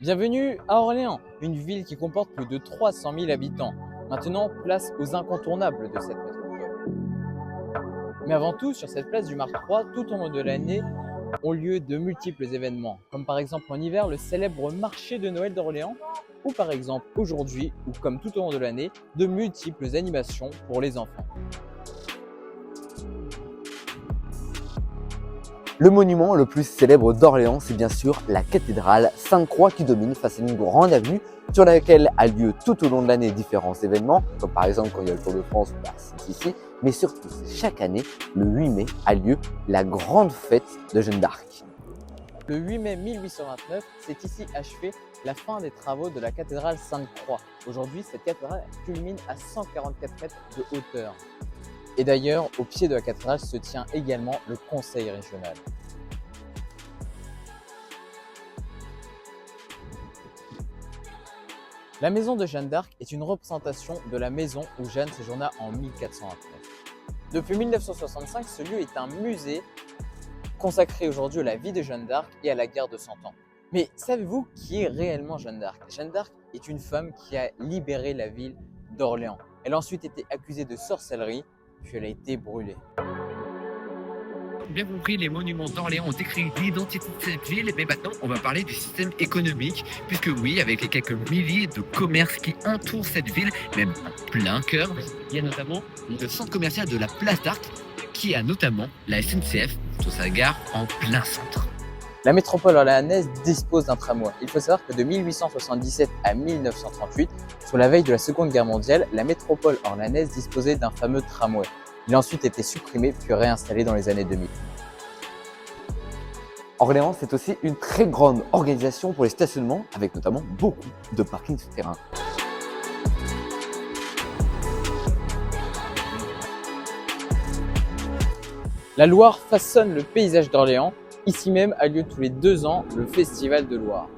Bienvenue à Orléans, une ville qui comporte plus de 300 000 habitants. Maintenant, place aux incontournables de cette métropole. Mais avant tout, sur cette place du Marc 3, tout au long de l'année, ont lieu de multiples événements, comme par exemple en hiver le célèbre marché de Noël d'Orléans, ou par exemple aujourd'hui, ou comme tout au long de l'année, de multiples animations pour les enfants. Le monument le plus célèbre d'Orléans, c'est bien sûr la cathédrale Sainte-Croix qui domine face à une grande avenue sur laquelle a lieu tout au long de l'année différents événements, comme par exemple quand il y a le Tour de France, c'est ici, mais surtout chaque année, le 8 mai, a lieu la grande fête de Jeanne d'Arc. Le 8 mai 1829, c'est ici achevé la fin des travaux de la cathédrale Sainte-Croix. Aujourd'hui, cette cathédrale culmine à 144 mètres de hauteur. Et d'ailleurs, au pied de la cathédrale se tient également le conseil régional. La maison de Jeanne d'Arc est une représentation de la maison où Jeanne séjourna en 1429. Depuis 1965, ce lieu est un musée consacré aujourd'hui à la vie de Jeanne d'Arc et à la guerre de 100 ans. Mais savez-vous qui est réellement Jeanne d'Arc? Jeanne d'Arc est une femme qui a libéré la ville d'Orléans. Elle a ensuite été accusée de sorcellerie, puis elle a été brûlée. Bien compris, les monuments d'Orléans ont décrit l'identité de cette ville, mais maintenant on va parler du système économique, puisque oui, avec les quelques milliers de commerces qui entourent cette ville, même en plein cœur, il y a notamment le centre commercial de la Place d'Arc, qui a notamment la SNCF sur sa gare en plein centre. La métropole orléanaise dispose d'un tramway. Il faut savoir que de 1877 à 1938, sur la veille de la Seconde Guerre mondiale, la métropole orléanaise disposait d'un fameux tramway. Il a ensuite été supprimé puis réinstallé dans les années 2000. Orléans, c'est aussi une très grande organisation pour les stationnements, avec notamment beaucoup de parkings souterrains. La Loire façonne le paysage d'Orléans. Ici même a lieu tous les 2 ans le Festival de Loire.